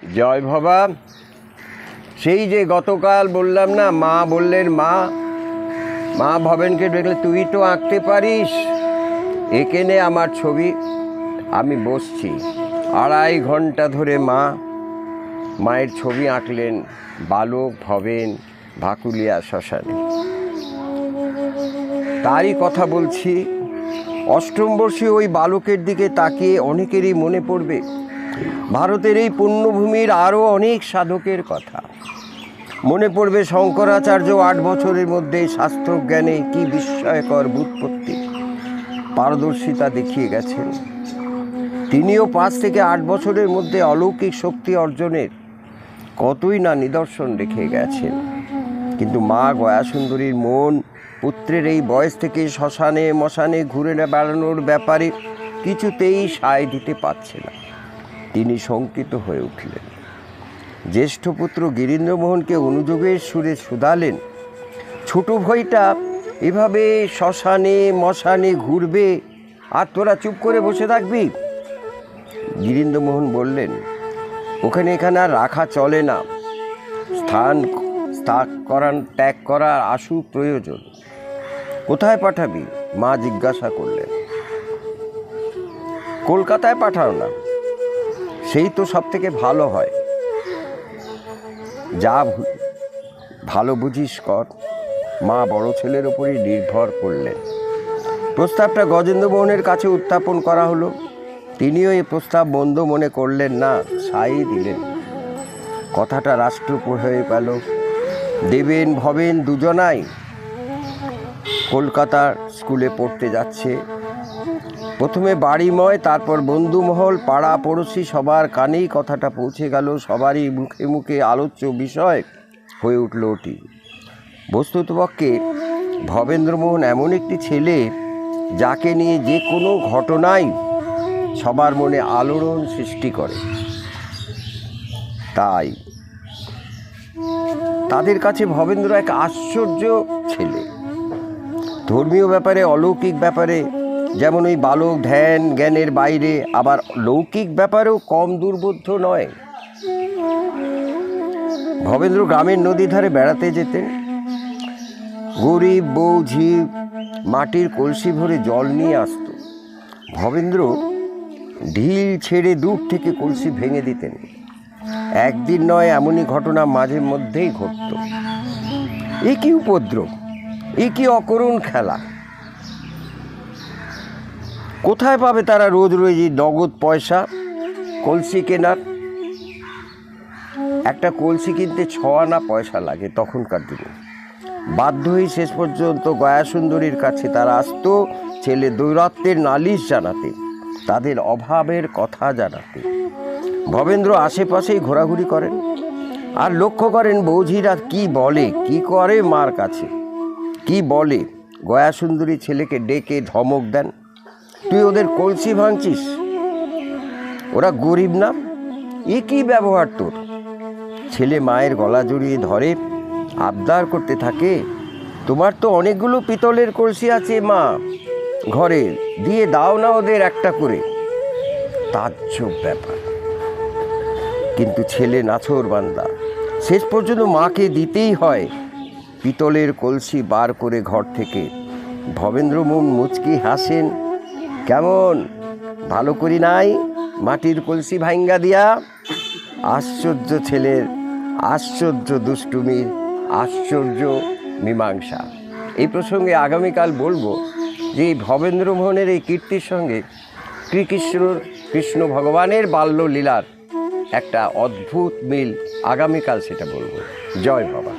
জয় বাবা। সেই যে গতকাল বললাম না, মা বললেন, মা ভবেনকে দেখলে তুই তো আঁকতে পারিস, এঁকে নে আমার ছবি। আমি বসছি, 2.5 ঘন্টা ধরে মায়ের ছবি আঁকলেন বালক ভবেন ভাকুলিয়া শ্মশানে। তারই কথা বলছি। অষ্টম বর্ষে ওই বালকের দিকে তাকিয়ে অনেকেরই মনে পড়বে ভারতের এই পুণ্যভূমির আরও অনেক সাধকের কথা। মনে পড়বে শঙ্করাচার্য 8 বছরের মধ্যে শাস্ত্রজ্ঞানে কি বিস্ময়কর ব্যুৎপত্তি পারদর্শিতা দেখিয়ে গেছেন। তিনিও 5 থেকে 8 বছরের মধ্যে অলৌকিক শক্তি অর্জনের কতই না নিদর্শন রেখে গেছেন। কিন্তু মা গয়াসুন্দরীর মন পুত্রের এই বয়স থেকে শ্মশানে মশানে ঘুরে বেড়ানোর ব্যাপারে কিছুতেই সায় দিতে পারছে না। তিনি শঙ্কিত হয়ে উঠলেন। জ্যেষ্ঠ পুত্র গিরীন্দ্রমোহনকে অনুযোগের সুরে শুধালেন, ছোট ভাইটা এভাবে শ্মশানে মশানে ঘুরবে আর তোরা চুপ করে বসে থাকবি? গিরীন্দ্রমোহন বললেন, এখানে আর রাখা চলে না, ত্যাগ করার আশু প্রয়োজন। কোথায় পাঠাবি? মা জিজ্ঞাসা করলেন। কলকাতায় পাঠাও না, সেই তো সব থেকে ভালো হয়। যা ভালো বুঝিস কর। মা বড় ছেলের ওপরই নির্ভর করলেন। প্রস্তাবটা গজেন্দ্রমোহনের কাছে উত্থাপন করা হলো। তিনিও এই প্রস্তাব মন্দ মনে করলেন না, সাই দিলেন। কথাটা রাষ্ট্র হয়ে গেল। দেবেন ভবেন দুজনাই কলকাতার স্কুলে পড়তে যাচ্ছে। প্রথমে বাড়িময়, তারপর বন্ধুমহল, পাড়া পড়োশি সবার কানেই কথাটা পৌঁছে গেল। সবারই মুখে মুখে আলোচ্য বিষয় হয়ে উঠল ওটি। বস্তুতপক্ষে ভবেন্দ্রমোহন এমন একটি ছেলে যাকে নিয়ে যে কোনো ঘটনাই সবার মনে আলোড়ন সৃষ্টি করে। তাই তাদের কাছে ভবেন্দ্র এক আশ্চর্য ছেলে। ধর্মীয় ব্যাপারে, অলৌকিক ব্যাপারে যেমন ওই বালক ধ্যান জ্ঞানের বাইরে, আবার লৌকিক ব্যাপারেও কম দুর্বোধ্য নয়। ভবেন্দ্র গ্রামের নদী ধারে বেড়াতে যেতেন। গরিব বউ ঝি মাটির কলসি ভরে জল নিয়ে আসত। ভবেন্দ্র ঢিল ছেড়ে দূর থেকে কলসি ভেঙে দিতেন। একদিন নয়, এমনই ঘটনা মাঝে মধ্যেই ঘটত। এ কি উপদ্রব, এ কি অকরুণ খেলা! কোথায় পাবে তারা রোজ রোজই নগদ পয়সা কলসি কেনার? একটা কলসি কিনতে 6 আনা পয়সা লাগে তখনকার দিনে। বাধ্য হয়ে শেষ পর্যন্ত গয়াসুন্দরীর কাছে তারা আসতো ছেলে দৈরাত্মের নালিশ জানাতে, তাদের অভাবের কথা জানাতে। ভবেন্দ্র আশেপাশেই ঘোরাঘুরি করেন আর লক্ষ্য করেন বৌঝিরা কি বলে, কি করে মার কাছে, কি বলে। গয়াসুন্দরী ছেলেকে ডেকে ধমক দেন, তুই ওদের কলসি ভাঙছিস, ওরা গরিব না, এ কি ব্যবহার তোর? ছেলে মায়ের গলা জড়িয়ে ধরে আবদার করতে থাকে, তোমার তো অনেকগুলো পিতলের কলসি আছে মা ঘরে, দিয়ে দাও না ওদের একটা করে। তাজ্জব ব্যাপার। কিন্তু ছেলে নাছোড়বান্দা, শেষ পর্যন্ত মাকে দিতেই হয় পিতলের কলসি বার করে ঘর থেকে। ভবেন্দ্র মন মুচকি হাসেন, কেমন ভালো করি নাই মাটির কলসি ভাঙ্গা দিয়া? আশ্চর্য ছেলের আশ্চর্য দুষ্টুমির আশ্চর্য মীমাংসা। এই প্রসঙ্গে আগামীকাল বলবো যে এই ভবেন্দ্রমোহনের এই কীর্তির সঙ্গে কৃষ্ণ ভগবানের বাল্যলীলার একটা অদ্ভুত মিল। আগামীকাল সেটা বলবো। জয় বাবা।